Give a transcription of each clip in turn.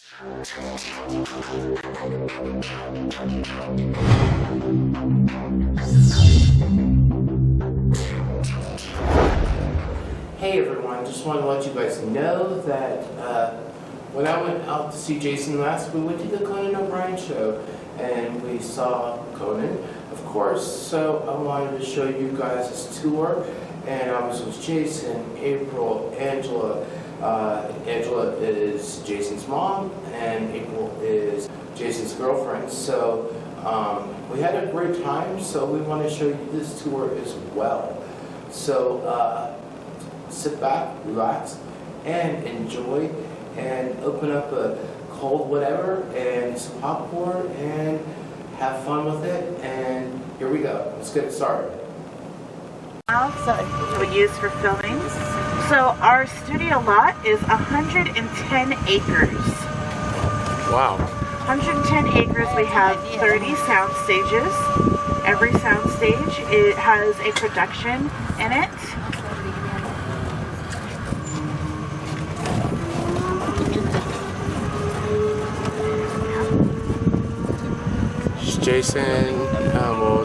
Hey everyone, just want to let you guys know that when I went out to see Jason last, we went to the Conan O'Brien show and we saw Conan, of course, so I wanted to show you guys his tour, and I was with Jason, April, Angela. Angela is Jason's mom and April is Jason's girlfriend, so we had a great time, so we want to show you this tour as well. So sit back, relax, and enjoy, and open up a cold whatever and some popcorn and have fun with it, and here we go. Let's get started. So we use for filming. So our studio lot is 110 acres. Wow. 110 acres. We have 30 sound stages. Every sound stage it has a production in it.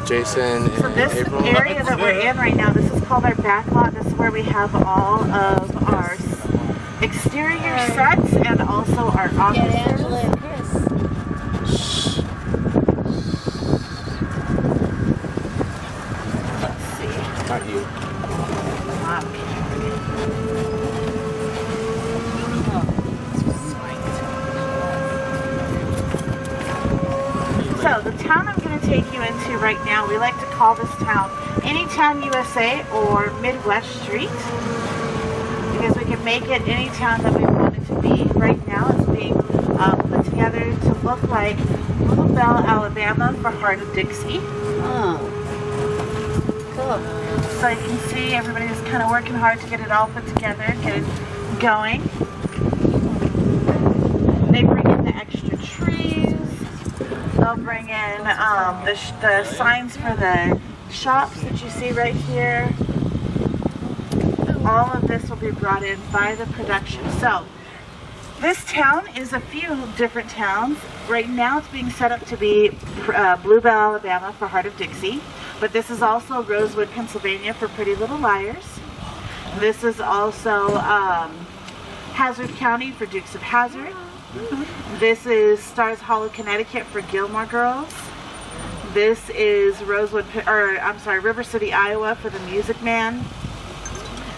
Jason so and this April. area that we're in right now, this is called our back lot. This is where we have all of our exterior sets and also our offices. Get Angela and Chris. Let's see. Not you. Not me. So the town I'm going to take you into right now, we like to call this town Anytown, USA, or Midwest Street, because we can make it any town that we want it to be. Right now it's being put together to look like Blue Bell, Alabama for Heart of Dixie. Oh, cool. So you can see everybody's kind of working hard to get it all put together, get it going. They bring in the extra trees. They'll bring in the signs for the shops that you see right here. All of this will be brought in by the production. So this town is a few different towns. Right now it's being set up to be Blue Bell, Alabama for Heart of Dixie. But this is also Rosewood, Pennsylvania for Pretty Little Liars. This is also Hazard County for Dukes of Hazzard. This is Stars Hollow, Connecticut for Gilmore Girls. This is River City, Iowa for The Music Man.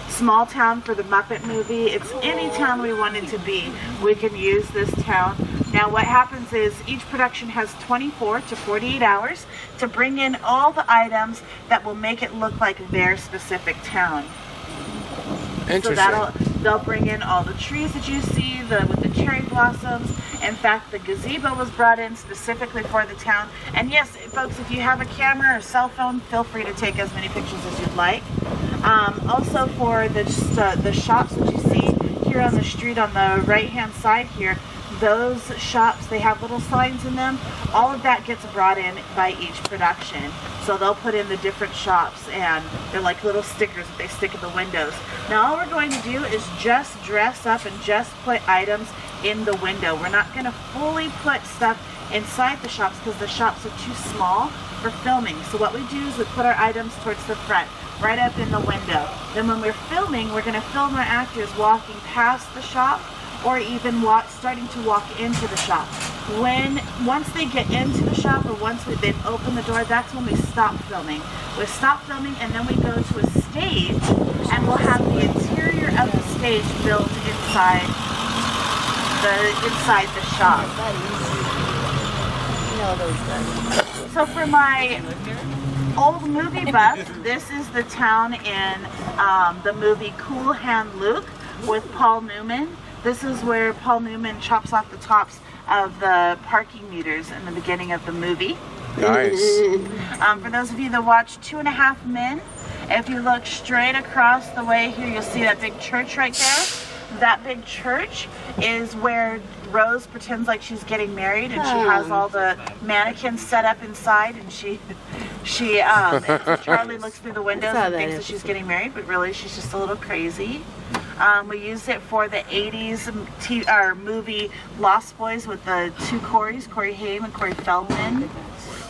Small Town for The Muppet Movie. It's any town we want it to be. We can use this town. Now what happens is each production has 24 to 48 hours to bring in all the items that will make it look like their specific town. Interesting. So they'll bring in all the trees that you see with the cherry blossoms. In fact, the gazebo was brought in specifically for the town. And yes, folks, if you have a camera or cell phone, feel free to take as many pictures as you'd like. Also for the shops that you see here on the street on the right-hand side here, those shops, they have little signs in them. All of that gets brought in by each production. So they'll put in the different shops, and they're like little stickers that they stick in the windows. Now all we're going to do is just dress up and just put items in the window. We're not going to fully put stuff inside the shops because the shops are too small for filming. So what we do is we put our items towards the front, right up in the window. Then when we're filming, we're going to film our actors walking past the shop or even starting to walk into the shop. Once they get into the shop or once they've opened the door, that's when we stop filming. We stop filming and then we go to a stage and we'll have the interior of the stage built inside the shop. You know those guys. So for my old movie buff, this is the town in the movie Cool Hand Luke with Paul Newman. This is where Paul Newman chops off the tops of the parking meters in the beginning of the movie. Nice. For those of you that watch 2.5 Men, if you look straight across the way here, you'll see that big church right there. That big church is where Rose pretends like she's getting married, and she has all the mannequins set up inside, and Charlie looks through the windows and thinks that she's getting married, but really she's just a little crazy. We used it for the 80s movie Lost Boys with the two Corys, Corey Haim and Corey Feldman.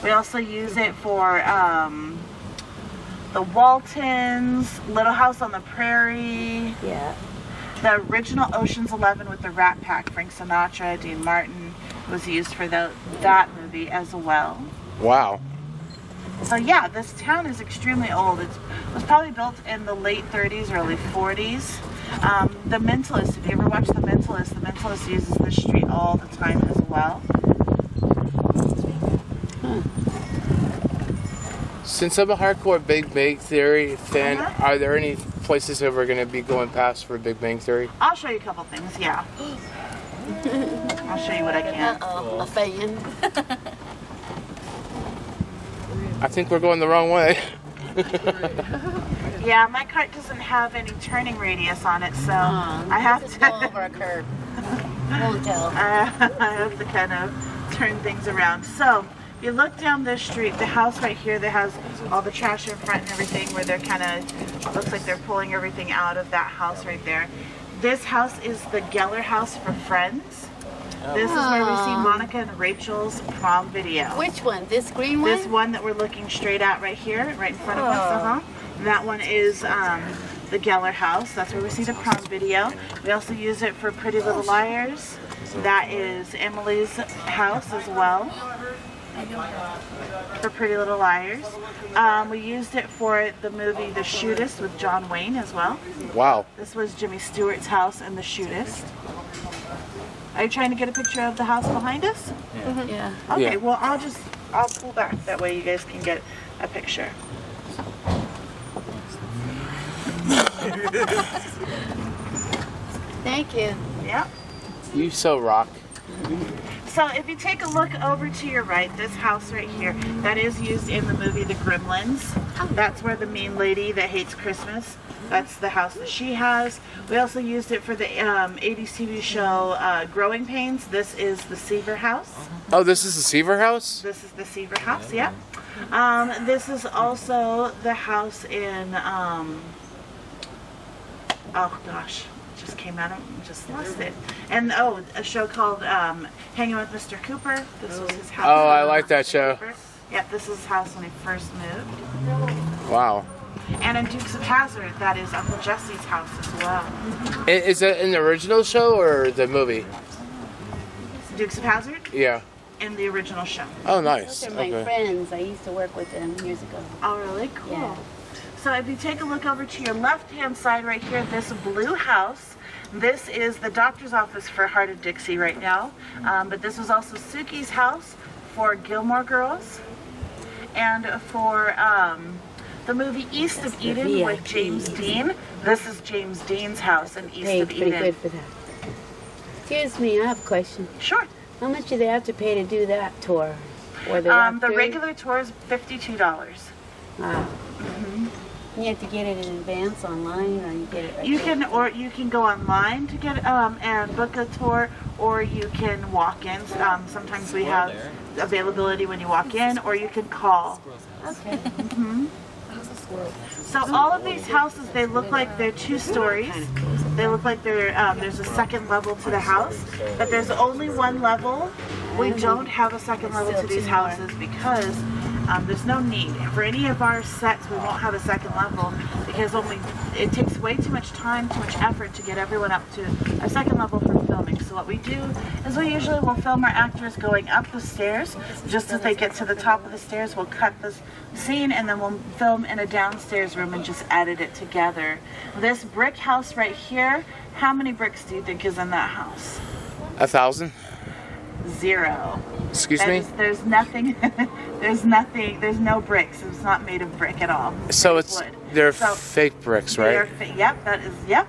We also use it for the Waltons, Little House on the Prairie. Yeah. The original Ocean's 11 with the Rat Pack, Frank Sinatra, Dean Martin, was used for that movie as well. Wow. So yeah, this town is extremely old. It was probably built in the late 30s, early 40s. The Mentalist, if you ever watch The Mentalist uses this street all the time as well. Since I'm a hardcore Big Bang Theory fan, are there any places that we're going to be going past for Big Bang Theory? I'll show you a couple things, yeah. I'll show you what I can. Uh-oh, a fan. I think we're going the wrong way. Yeah, my cart doesn't have any turning radius on it, so I have to go over a curb. Won't tell. I have to kind of turn things around. So, if you look down this street, the house right here that has all the trash in front and everything, where they're kind of, looks like they're pulling everything out of that house right there. This house is the Geller house for Friends. This is where we see Monica and Rachel's prom video. Which one? This green one? This one that we're looking straight at right here, right in front of us. That one is the Geller house. That's where we see the prom video. We also use it for Pretty Little Liars. That is Emily's house as well, for Pretty Little Liars. We used it for the movie The Shootist with John Wayne as well. Wow. This was Jimmy Stewart's house in The Shootist. Are you trying to get a picture of the house behind us? Yeah. Okay, Yeah. well I'll pull back. That way you guys can get a picture. Thank you. Yeah. You so rock. So if you take a look over to your right, this house right here, that is used in the movie The Gremlins. That's where the mean lady that hates Christmas, that's the house that she has. We also used it for the 80s TV show Growing Pains. This is the Seaver house. Oh, this is the Seaver house? This is the Seaver house, yeah. This is also the house in, oh gosh, just came out of, just lost it. And a show called Hanging with Mr. Cooper. This was his house. Oh, I like that show. Yep, this is his house when he first moved. Wow. And in Dukes of Hazzard, that is Uncle Jesse's house as well. Is that in the original show or the movie? Dukes of Hazzard? Yeah. In the original show. Oh, nice. Those are my friends. I used to work with them years ago. Oh, really? Cool. Yeah. So if you take a look over to your left-hand side right here, this blue house, this is the doctor's office for Heart of Dixie right now. But this was also Suki's house for Gilmore Girls. And for the movie East of Eden with James Dean. This is James Dean's house in East of Eden. Pretty good for that. Excuse me, I have a question. Sure. How much do they have to pay to do that tour? Or the regular tour is $52. Wow. You have to get it in advance online, or you get it right You there? can, or you can go online to get and book a tour, or you can walk in. Sometimes we have availability when you walk in, or you can call. Okay. So all of these houses, they look like they're 2 stories. They look like there's a second level to the house, but there's only 1 level. We don't have a second level to these houses because there's no need. For any of our sets, we won't have a second level because it takes way too much time, too much effort to get everyone up to a second level for filming. So what we do is we usually will film our actors going up the stairs. Just as they get to the top of the stairs, we'll cut this scene and then we'll film in a downstairs room and just edit it together. This brick house right here, how many bricks do you think is in that house? 1,000? 0. Excuse me? There's nothing, there's no bricks. It's not made of brick at all. So It's wood. they're fake bricks, right? Yep, that is, yep.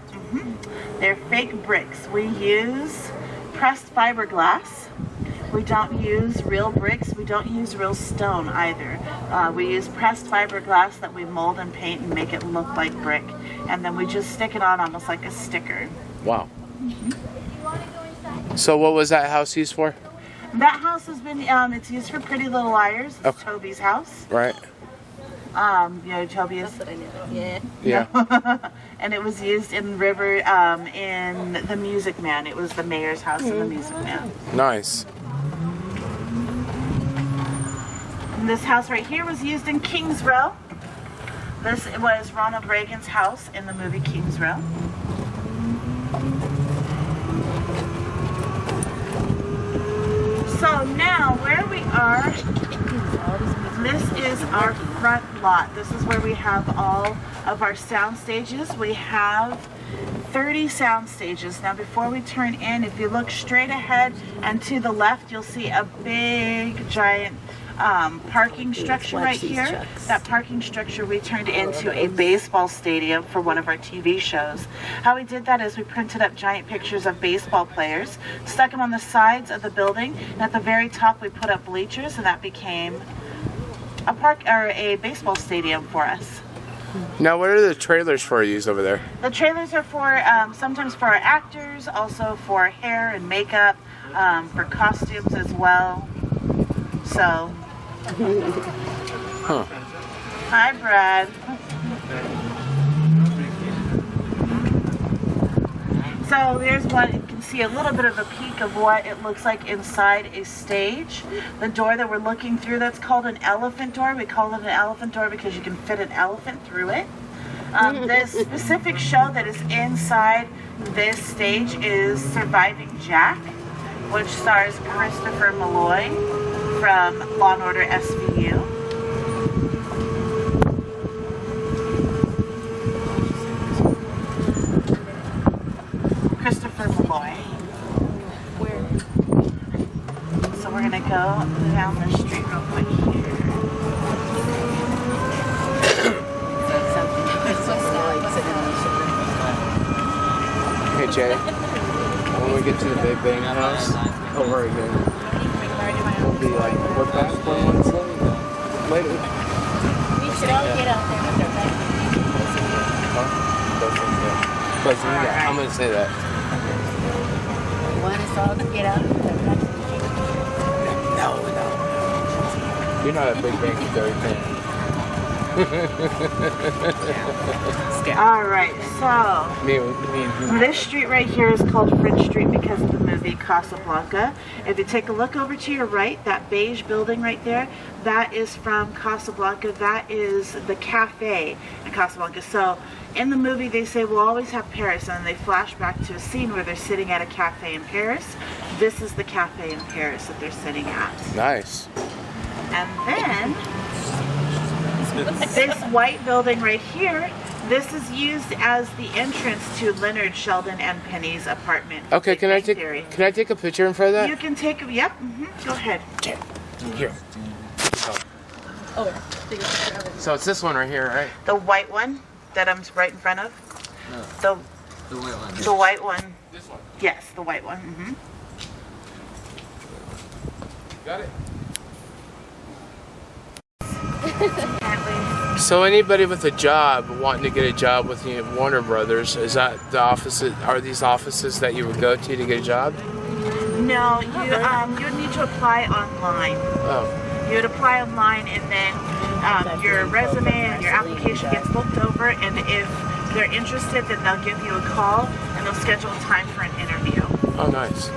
They're fake bricks. We use pressed fiberglass. We don't use real bricks. We don't use real stone either. We use pressed fiberglass that we mold and paint and make it look like brick. And then we just stick it on almost like a sticker. Wow. So what was that house used for? That house has been, it's used for Pretty Little Liars. It's Toby's house. Right. Tobias. That's what I know. Yeah. Yeah. And it was used in River, in The Music Man. It was the mayor's house in The Music Man. Nice. And this house right here was used in Kings Row. This was Ronald Reagan's house in the movie Kings Row. So now where we are, this is our front lot. This is where we have all of our sound stages. We have 30 sound stages. Now before we turn in, if you look straight ahead and to the left, you'll see a big giant parking structure right here. That parking structure we turned into a baseball stadium for one of our TV shows. How we did that is we printed up giant pictures of baseball players, stuck them on the sides of the building, and at the very top we put up bleachers, and that became a park or a baseball stadium for us. Now, what are the trailers for you over there? The trailers are for sometimes for our actors, also for hair and makeup, for costumes as well. So. Huh. Hi, Brad. So there's one, you can see a little bit of a peek of what it looks like inside a stage. The door that we're looking through, that's called an elephant door. We call it an elephant door because you can fit an elephant through it. This specific show that is inside this stage is Surviving Jack, which stars Christopher Malloy from Law & Order SVU. Christopher Malloy. So we're gonna go down the street real quick here. Hey Jay, when we get to the Big Bang house, over again. We'll be like, we're back 1 month later. We should all get out there with our back. But yeah, I'm gonna say that. Want us all to get out with our back. No. You're not a Big Bang Theory fan. Alright, so this street right here is called French Street because of the movie Casablanca. If you take a look over to your right, that beige building right there, that is from Casablanca. That is the cafe in Casablanca. So in the movie they say we'll always have Paris, and they flash back to a scene where they're sitting at a cafe in Paris. This is the cafe in Paris that they're sitting at. Nice. And then this white building right here, this is used as the entrance to Leonard, Sheldon, and Penny's apartment. Okay, can I take a picture in front of that? You can take, yep, go ahead. Here. Oh, So it's this one right here, right? The white one that I'm right in front of? No. The white one. The white one. This one. Yes, the white one. Got it. So anybody with a job wanting to get a job with Warner Brothers, is that the offices? Are these offices that you would go to get a job? No, you would need to apply online. Oh. You would apply online, and then your resume and your application gets looked over, and if they're interested, then they'll give you a call and they'll schedule a time for an interview. Oh, nice.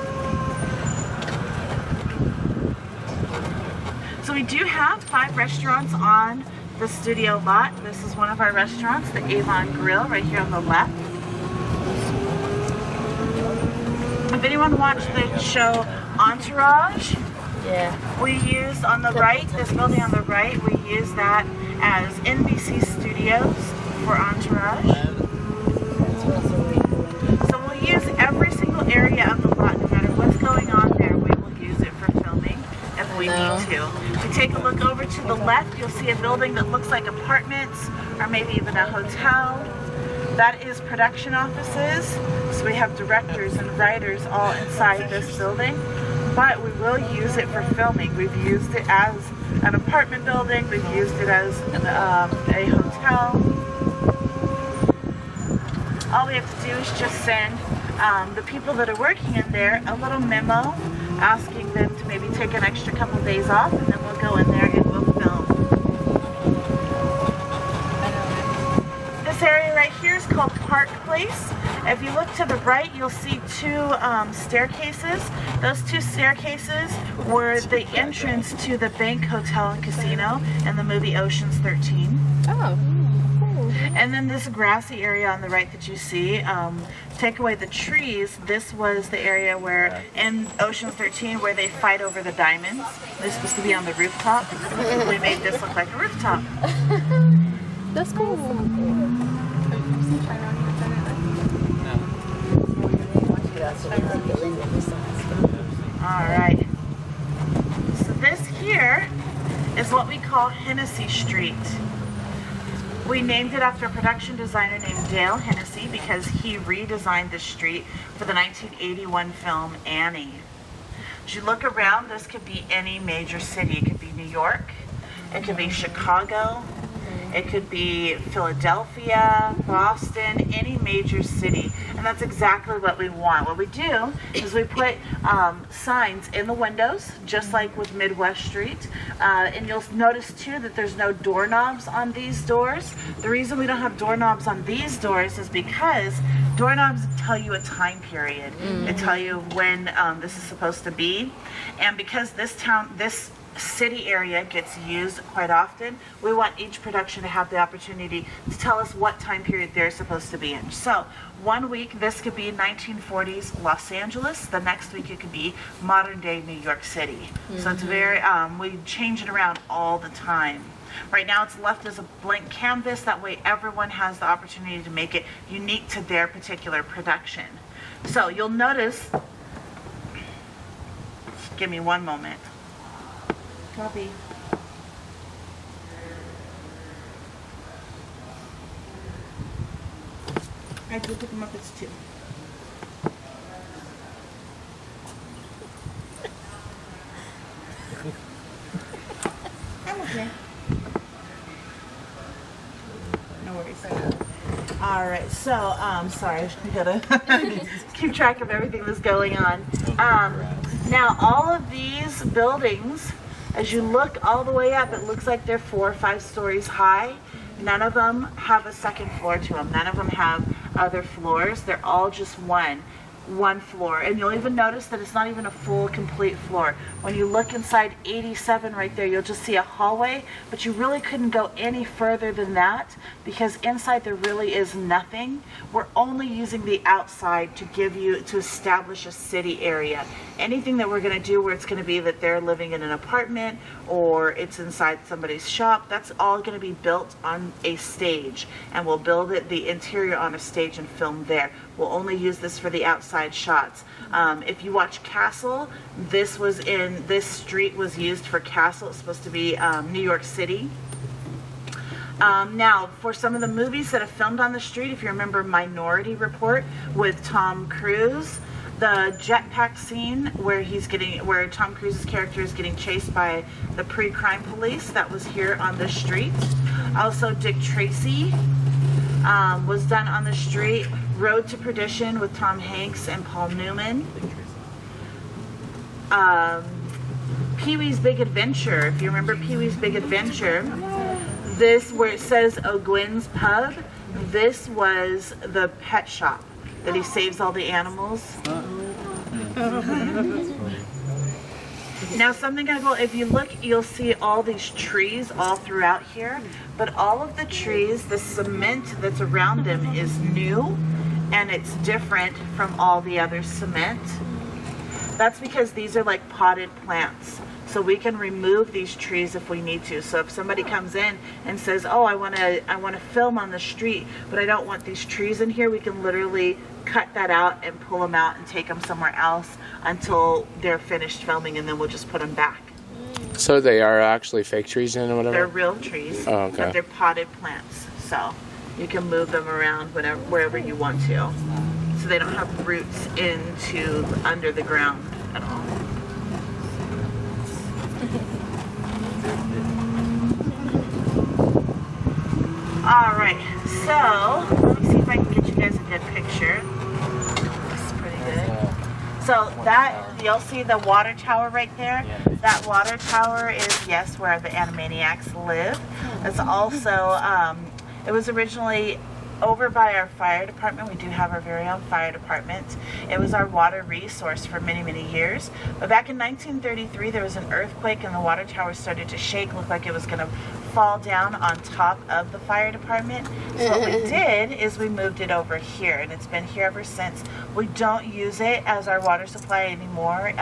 So we do have 5 restaurants on the studio lot. This is one of our restaurants, the Avon Grill, right here on the left. If anyone watched the show Entourage, yeah. we used on the right, this building on the right, we used that as NBC Studios for Entourage. So we'll use every single area of the lot, no matter what's going on there, we will use it for filming if we need to. If you take a look over to the left, you'll see a building that looks like apartments or maybe even a hotel. That is production offices. So we have directors and writers all inside this building. But we will use it for filming. We've used it as an apartment building. We've used it as a hotel. All we have to do is just send the people that are working in there a little memo asking them to maybe take an extra couple days off, and then we'll go in there and we'll film. This area right here is called Park Place. If you look to the right, you'll see two staircases. Those two staircases were the entrance to the Bank Hotel and Casino in the movie Ocean's 13. Oh. And then this grassy area on the right that you see, take away the trees, this was the area where, in Ocean's 13, where they fight over the diamonds. They're supposed to be on the rooftop. We made this look like a rooftop. That's cool. Alright. So this here is what we call Hennessy Street. We named it after a production designer named Dale Hennessy because he redesigned this street for the 1981 film Annie. As you look around, this could be any major city. It could be New York, it could be Chicago, it could be Philadelphia, Boston, any major city. And that's exactly what we want. What we do is we put signs in the windows, just like with Midwest Street. And you'll notice too that there's no doorknobs on these doors. The reason we don't have doorknobs on these doors is because doorknobs tell you a time period. They tell you when this is supposed to be. And because this city area gets used quite often, we want each production to have the opportunity to tell us what time period they're supposed to be in. So one week this could be 1940s Los Angeles, the next week it could be modern day New York City. So it's very, we change it around all the time. Right now it's left as a blank canvas, that way everyone has the opportunity to make it unique to their particular production. So you'll notice, give me one moment. Copy. I did pick them up, it's 2. I'm okay. No worries. Alright, so, sorry, we gotta keep track of everything that's going on. Now, all of these buildings, as you look all the way up, it looks like they're 4 or 5 stories high. None of them have a second floor to them. None of them have other floors. They're all just one floor. And you'll even notice that it's not even a full, complete floor. When you look inside 87 right there, you'll just see a hallway, but you really couldn't go any further than that because inside there really is nothing. We're only using the outside to establish a city area. Anything that we're going to do where it's going to be that they're living in an apartment or it's inside somebody's shop, that's all going to be built on a stage, and we'll build the interior on a stage and film there. We'll only use this for the outside shots. If you watch Castle, this street was used for Castle. It's supposed to be New York City. Now, for some of the movies that have filmed on the street, if you remember Minority Report with Tom Cruise, the jetpack scene where Tom Cruise's character is getting chased by the pre-crime police, that was here on the street. Also, Dick Tracy was done on the street. Road to Perdition with Tom Hanks and Paul Newman. Pee-wee's Big Adventure, if you remember Pee-wee's Big Adventure, this where it says O'Gwen's Pub, this was the pet shop that he saves all the animals. Now something kind of cool, if you look, you'll see all these trees all throughout here, but all of the trees, the cement that's around them is new, and it's different from all the other cement. That's because these are like potted plants. So we can remove these trees if we need to. So if somebody comes in and says, oh, I want to film on the street, but I don't want these trees in here, we can literally cut that out and pull them out and take them somewhere else until they're finished filming, and then we'll just put them back. So they are actually fake trees and whatever? They're real trees, oh, okay. But they're potted plants. So you can move them around wherever you want to. So they don't have roots under the ground at all. Alright, so let me see if I can get you guys a good picture. This is pretty good. So you'll see the water tower right there. That water tower is, yes, where the Animaniacs live. It's also, it was originally over by our fire department. We do have our very own fire department. It was our water resource for many, many years. But back in 1933, there was an earthquake and the water tower started to shake, looked like it was going to fall down on top of the fire department. So what we did is we moved it over here, and it's been here ever since. We don't use it as our water supply anymore.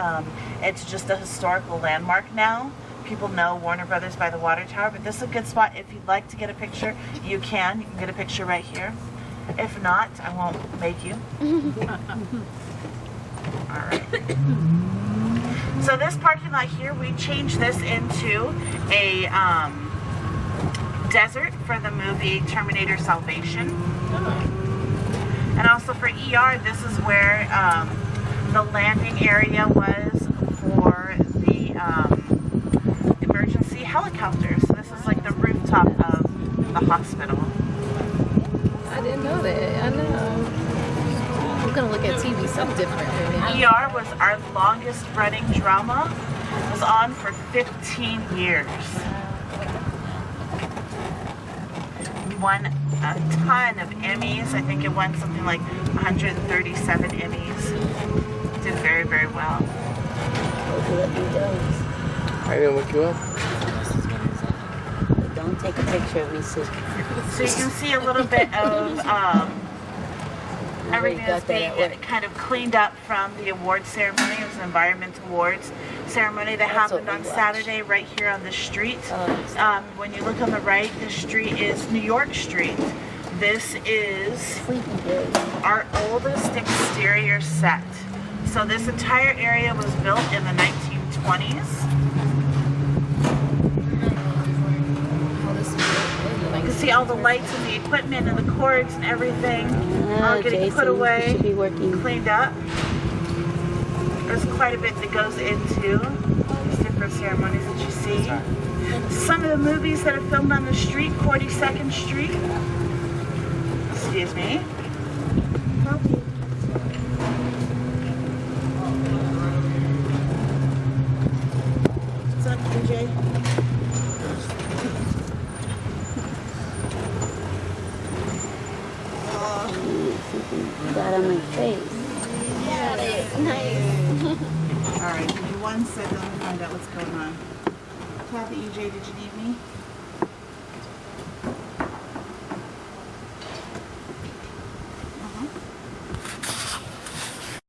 It's just a historical landmark now. People know Warner Brothers by the water tower, but this is a good spot. If you'd like to get a picture, you can. You can get a picture right here. If not, I won't make you. All right. So this parking lot here, we changed this into a desert for the movie Terminator Salvation. And also for ER, this is where the landing area was for the emergency helicopters. So this is like the rooftop of the hospital. I didn't know that. I know. I'm gonna look at TV so different right now. ER was our longest running drama. It was on for 15 years. We won a ton of Emmys. I think it won something like 137 Emmys. Did very, very well. I didn't look you up. Don't take a picture of me, sis. So you can see a little bit of everything that's being kind of cleaned up from the award ceremony. It was an environmental awards ceremony that happened on Saturday right here on the street. When you look on the right, the street is New York Street. This is our oldest exterior set. So this entire area was built in the 1920s. You can see all the lights and the equipment and the cords and everything all getting Jason, put away, should be working. cleaned up. There's quite a bit that goes into these different ceremonies that you see. Some of the movies that are filmed on the street, 42nd Street. Excuse me. What's up, DJ? Got on my face. Got it. Nice. All right, give me 1 second. Let me find out what's going on. Kathy, EJ, did you need me?